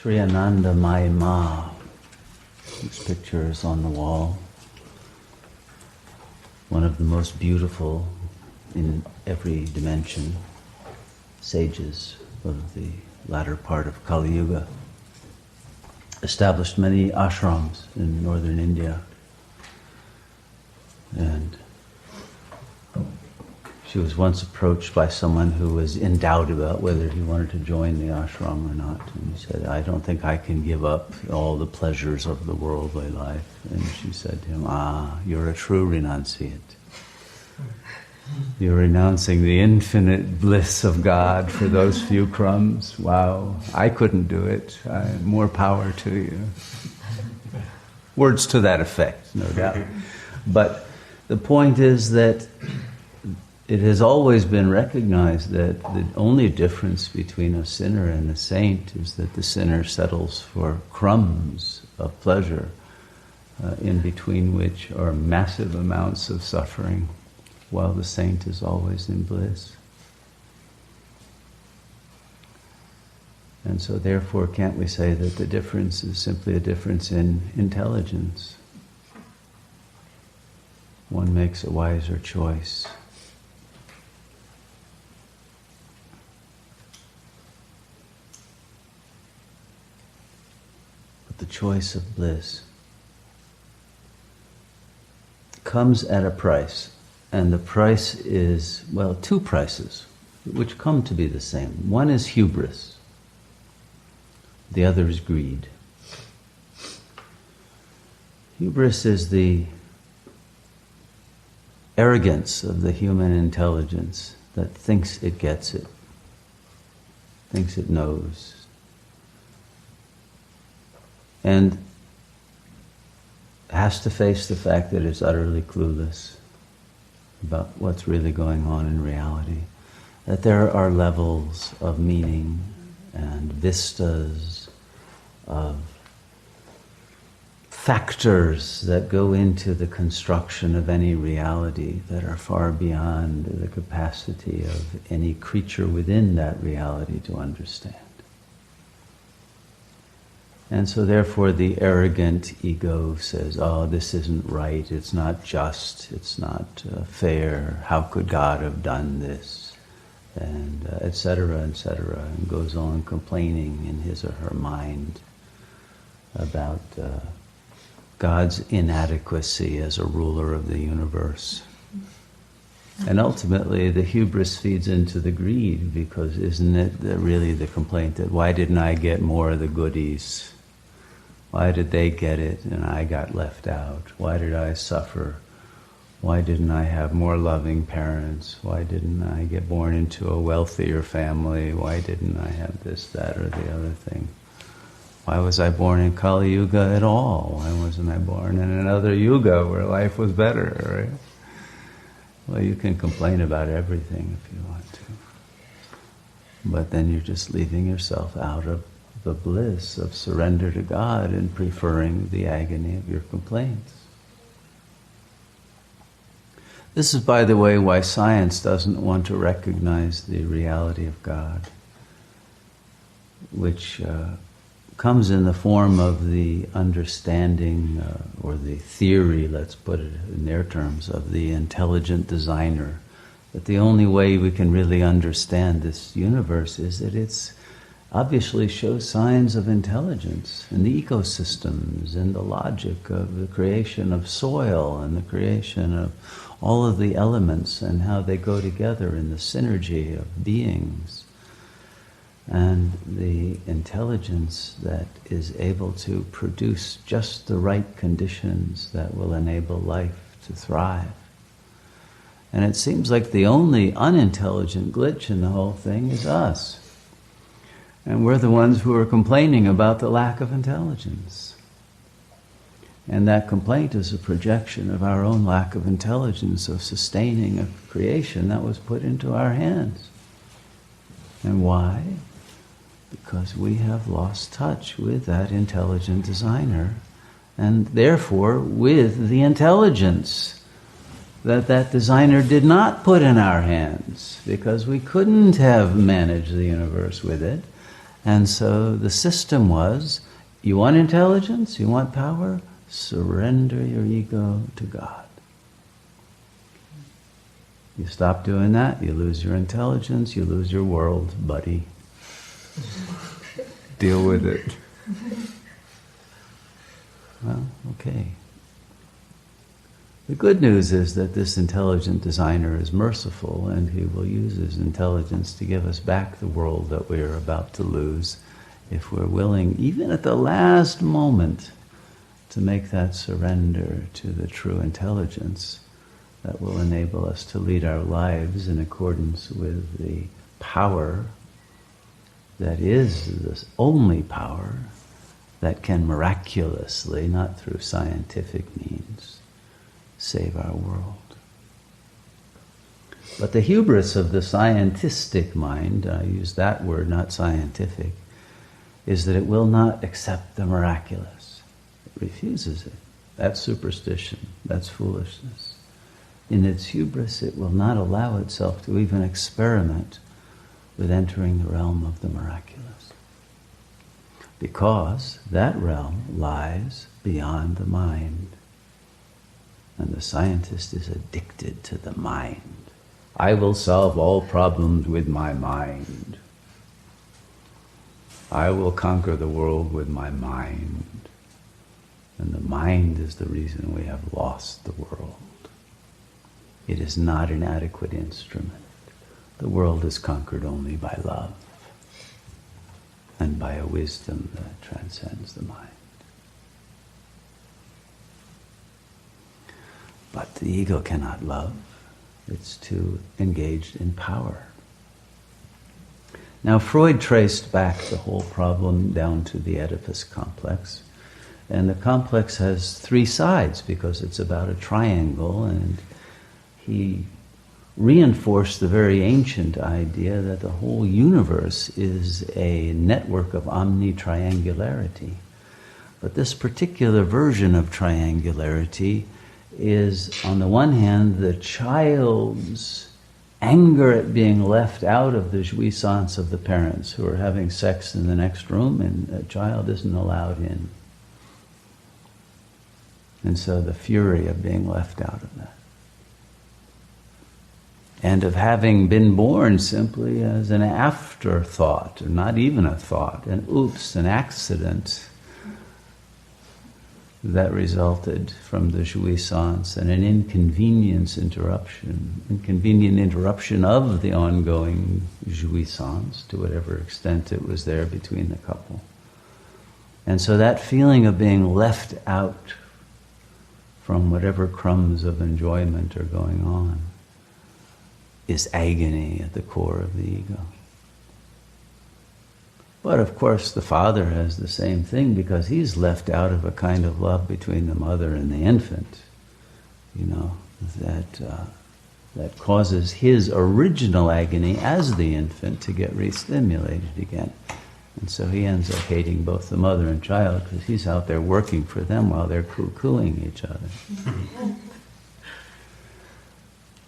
Sri Ananda Mai Ma, whose picture is on the wall. One of the most beautiful in every dimension sages of the latter part of Kali Yuga. Established many ashrams in northern India. And she was once approached by someone who was in doubt about whether he wanted to join the ashram or not. And he said, I don't think I can give up all the pleasures of the worldly life. And she said to him, you're a true renunciate. You're renouncing the infinite bliss of God for those few crumbs. Wow, I couldn't do it. More power to you. Words to that effect, no doubt. But the point is that it has always been recognized that the only difference between a sinner and a saint is that the sinner settles for crumbs of pleasure, in between which are massive amounts of suffering, while the saint is always in bliss. And so therefore, can't we say that the difference is simply a difference in intelligence? One makes a wiser choice. But the choice of bliss comes at a price. And the price is, well, two prices, which come to be the same. One is hubris. The other is greed. Hubris is the arrogance of the human intelligence that thinks it gets it, thinks it knows. And has to face the fact that it's utterly clueless about what's really going on in reality. That there are levels of meaning and vistas of factors that go into the construction of any reality that are far beyond the capacity of any creature within that reality to understand. And so therefore the arrogant ego says, this isn't right, it's not just, it's not fair, how could God have done this? And etc., and goes on complaining in his or her mind about God's inadequacy as a ruler of the universe. And ultimately the hubris feeds into the greed, because isn't it really the complaint that why didn't I get more of the goodies? Why did they get it and I got left out? Why did I suffer? Why didn't I have more loving parents? Why didn't I get born into a wealthier family? Why didn't I have this, that, or the other thing? Why was I born in Kali Yuga at all? Why wasn't I born in another Yuga where life was better, right? Well, you can complain about everything if you want to. But then you're just leaving yourself out of the bliss of surrender to God and preferring the agony of your complaints. This is, by the way, why science doesn't want to recognize the reality of God, which comes in the form of the understanding, or the theory, let's put it in their terms, of the intelligent designer. That the only way we can really understand this universe is that it's obviously shows signs of intelligence in the ecosystems, in the logic of the creation of soil and the creation of all of the elements and how they go together in the synergy of beings. And the intelligence that is able to produce just the right conditions that will enable life to thrive. And it seems like the only unintelligent glitch in the whole thing is us. And we're the ones who are complaining about the lack of intelligence. And that complaint is a projection of our own lack of intelligence of sustaining a creation that was put into our hands. And why? Because we have lost touch with that intelligent designer, and therefore with the intelligence that designer did not put in our hands, because we couldn't have managed the universe with it. And so the system was, you want intelligence, you want power, surrender your ego to God. You stop doing that, you lose your intelligence, you lose your world, buddy. Deal with it. Well, okay. The good news is that this intelligent designer is merciful, and he will use his intelligence to give us back the world that we are about to lose if we're willing, even at the last moment, to make that surrender to the true intelligence that will enable us to lead our lives in accordance with the power that is the only power that can miraculously, not through scientific means, save our world. But the hubris of the scientistic mind, I use that word, not scientific, is that it will not accept the miraculous. It refuses it. That's superstition. That's foolishness. In its hubris, it will not allow itself to even experiment with entering the realm of the miraculous. Because that realm lies beyond the mind. And the scientist is addicted to the mind. I will solve all problems with my mind. I will conquer the world with my mind. And the mind is the reason we have lost the world. It is not an adequate instrument. The world is conquered only by love and by a wisdom that transcends the mind. But the ego cannot love. It's too engaged in power. Now, Freud traced back the whole problem down to the Oedipus complex. And the complex has three sides because it's about a triangle, and he reinforced the very ancient idea that the whole universe is a network of omni-triangularity. But this particular version of triangularity is, on the one hand, the child's anger at being left out of the jouissance of the parents who are having sex in the next room, and a child isn't allowed in. And so the fury of being left out of that. And of having been born simply as an afterthought, or not even a thought, an oops, an accident that resulted from the jouissance and an inconvenient interruption of the ongoing jouissance to whatever extent it was there between the couple. And so that feeling of being left out from whatever crumbs of enjoyment are going on is agony at the core of the ego. But of course the father has the same thing because he's left out of a kind of love between the mother and the infant, that causes his original agony as the infant to get re-stimulated again. And so he ends up hating both the mother and child because he's out there working for them while they're coo-cooing each other.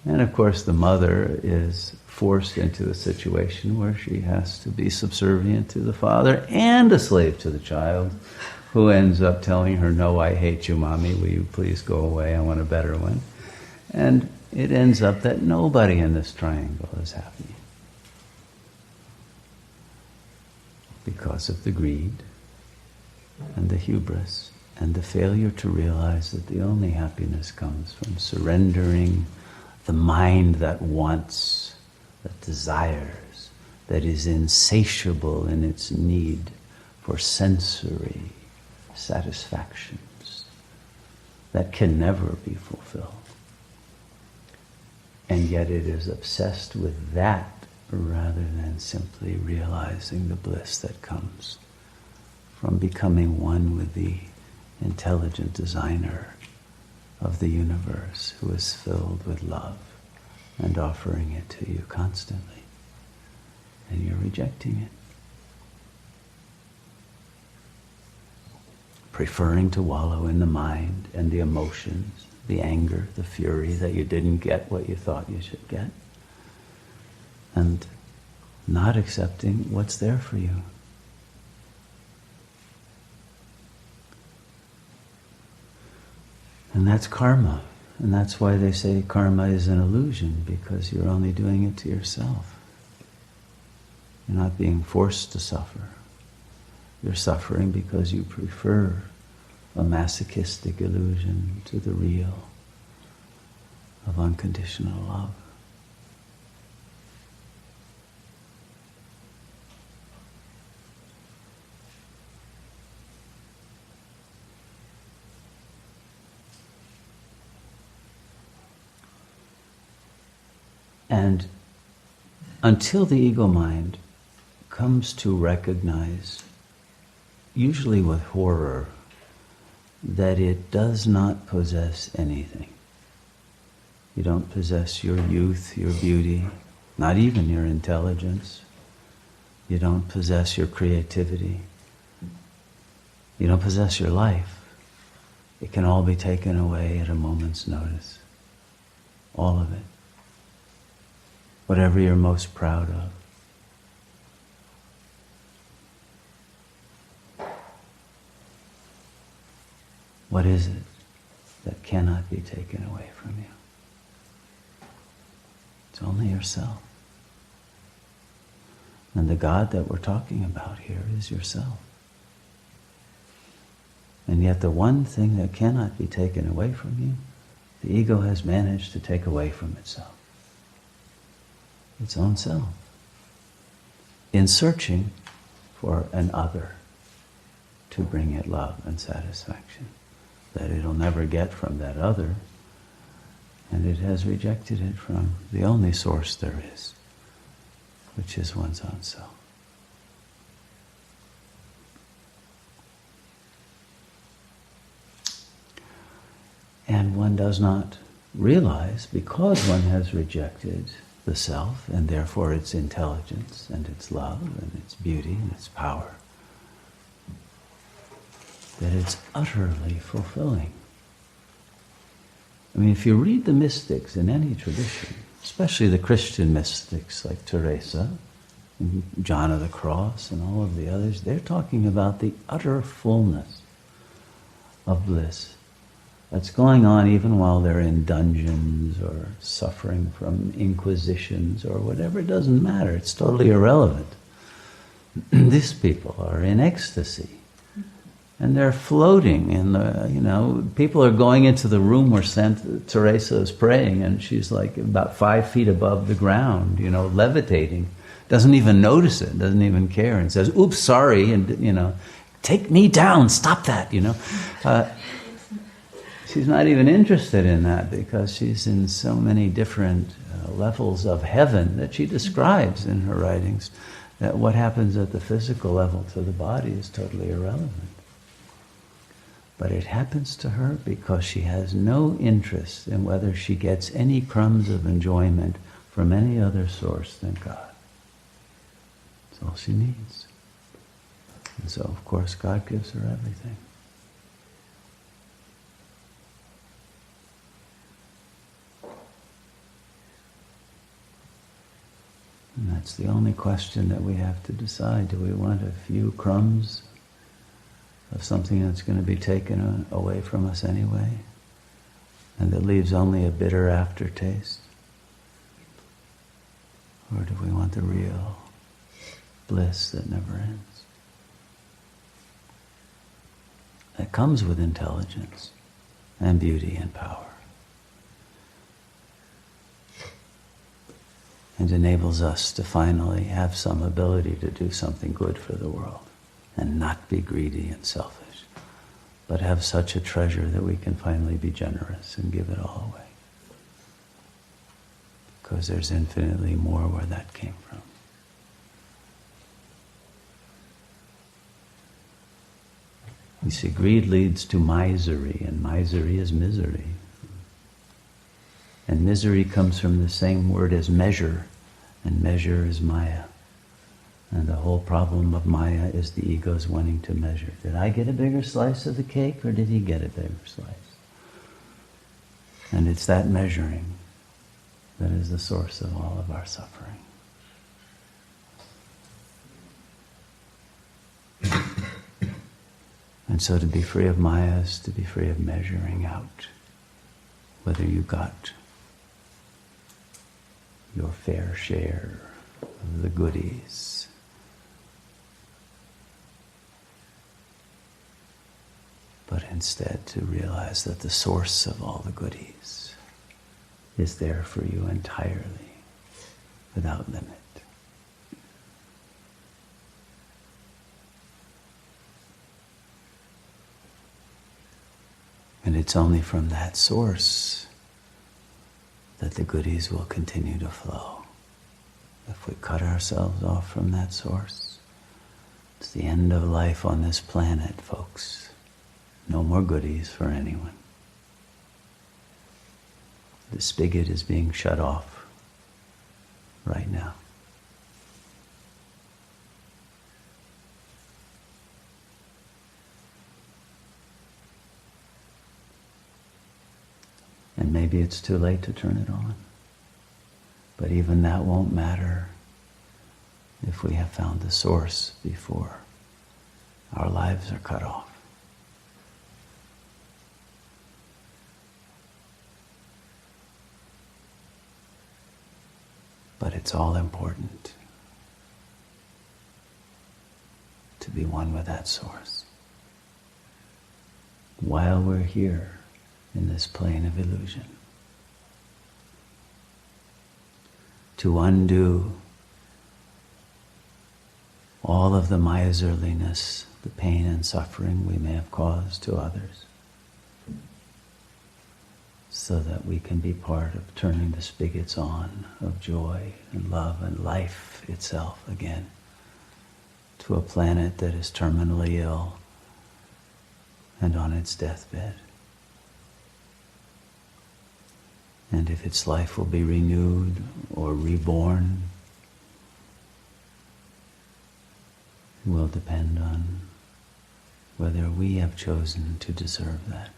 And of course the mother is forced into a situation where she has to be subservient to the father and a slave to the child, who ends up telling her, "No, I hate you, Mommy, will you please go away, I want a better one." And it ends up that nobody in this triangle is happy. Because of the greed and the hubris and the failure to realize that the only happiness comes from surrendering the mind that wants, that desires, that is insatiable in its need for sensory satisfactions that can never be fulfilled. And yet it is obsessed with that rather than simply realizing the bliss that comes from becoming one with the intelligent designer of the universe, who is filled with love and offering it to you constantly, and you're rejecting it, preferring to wallow in the mind and the emotions, the anger, the fury that you didn't get what you thought you should get, and not accepting what's there for you. And that's karma. And that's why they say karma is an illusion, because you're only doing it to yourself. You're not being forced to suffer. You're suffering because you prefer a masochistic illusion to the real of unconditional love. And until the ego mind comes to recognize, usually with horror, that it does not possess anything. You don't possess your youth, your beauty, not even your intelligence. You don't possess your creativity. You don't possess your life. It can all be taken away at a moment's notice. All of it. Whatever you're most proud of. What is it that cannot be taken away from you? It's only yourself. And the God that we're talking about here is yourself. And yet the one thing that cannot be taken away from you, the ego has managed to take away from itself. Its own self. In searching for an other to bring it love and satisfaction that it'll never get from that other, and it has rejected it from the only source there is, which is one's own self. And one does not realize, because one has rejected the self, and therefore its intelligence, and its love, and its beauty, and its power, that it's utterly fulfilling. I mean, if you read the mystics in any tradition, especially the Christian mystics like Teresa, and John of the Cross, and all of the others, they're talking about the utter fullness of bliss that's going on even while they're in dungeons or suffering from inquisitions or whatever. It doesn't matter. It's totally irrelevant. These people are in ecstasy. And they're floating in the, people are going into the room where Teresa is praying, and she's like about 5 feet above the ground, levitating. Doesn't even notice it, doesn't even care, and says, oops, sorry, and, take me down, stop that, She's not even interested in that because she's in so many different levels of heaven that she describes in her writings, that what happens at the physical level to the body is totally irrelevant. But it happens to her because she has no interest in whether she gets any crumbs of enjoyment from any other source than God. That's all she needs. And so, of course, God gives her everything. And that's the only question that we have to decide. Do we want a few crumbs of something that's going to be taken away from us anyway, and that leaves only a bitter aftertaste? Or do we want the real bliss that never ends? That comes with intelligence and beauty and power, and enables us to finally have some ability to do something good for the world and not be greedy and selfish, but have such a treasure that we can finally be generous and give it all away. Because there's infinitely more where that came from. You see, greed leads to misery, and misery is misery. And misery comes from the same word as measure, and measure is Maya. And the whole problem of Maya is the ego's wanting to measure. Did I get a bigger slice of the cake, or did he get a bigger slice? And it's that measuring that is the source of all of our suffering. And so to be free of Maya is to be free of measuring out whether you got your fair share of the goodies, but instead to realize that the source of all the goodies is there for you entirely, without limit. And it's only from that source that the goodies will continue to flow. If we cut ourselves off from that source, it's the end of life on this planet, folks. No more goodies for anyone. The spigot is being shut off right now. And maybe it's too late to turn it on. But even that won't matter if we have found the source before our lives are cut off. But it's all important to be one with that source while we're here in this plane of illusion. To undo all of the miserliness, the pain and suffering we may have caused to others, so that we can be part of turning the spigots on of joy and love and life itself again to a planet that is terminally ill and on its deathbed. And if its life will be renewed or reborn will depend on whether we have chosen to deserve that.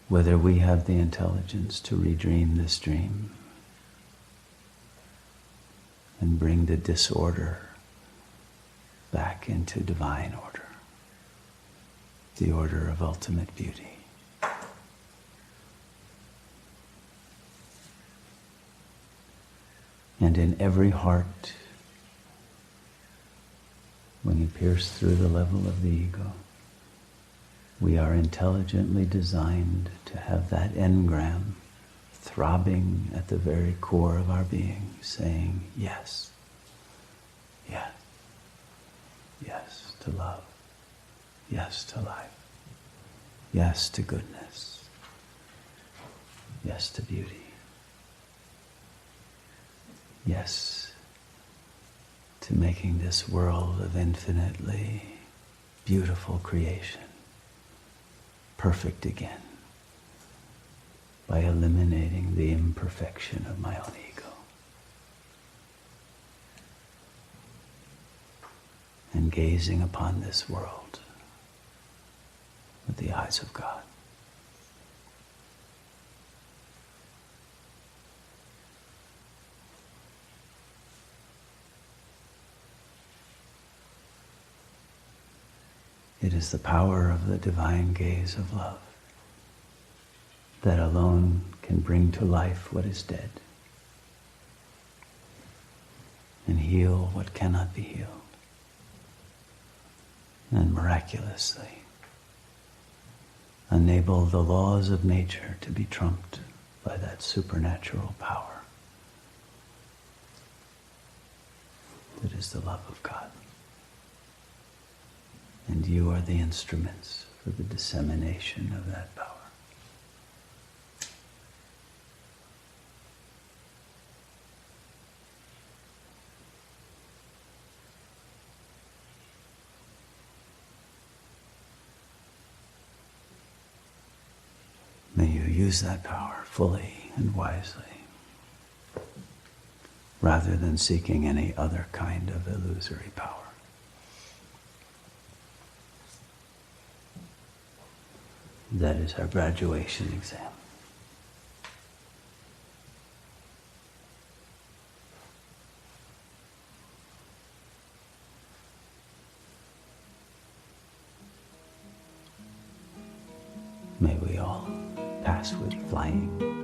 Whether we have the intelligence to redream this dream and bring the disorder back into divine order, the order of ultimate beauty. And in every heart, when you pierce through the level of the ego, we are intelligently designed to have that engram throbbing at the very core of our being, saying yes, yes, yes to love, yes to life, yes to goodness, yes to beauty, yes to making this world of infinitely beautiful creation perfect again by eliminating the imperfection of my own ego and gazing upon this world with the eyes of God. It is the power of the divine gaze of love that alone can bring to life what is dead and heal what cannot be healed, and miraculously enable the laws of nature to be trumped by that supernatural power that is the love of God. And you are the instruments for the dissemination of that power. May you use that power fully and wisely, rather than seeking any other kind of illusory power. That is our graduation exam. may we all pass with flying.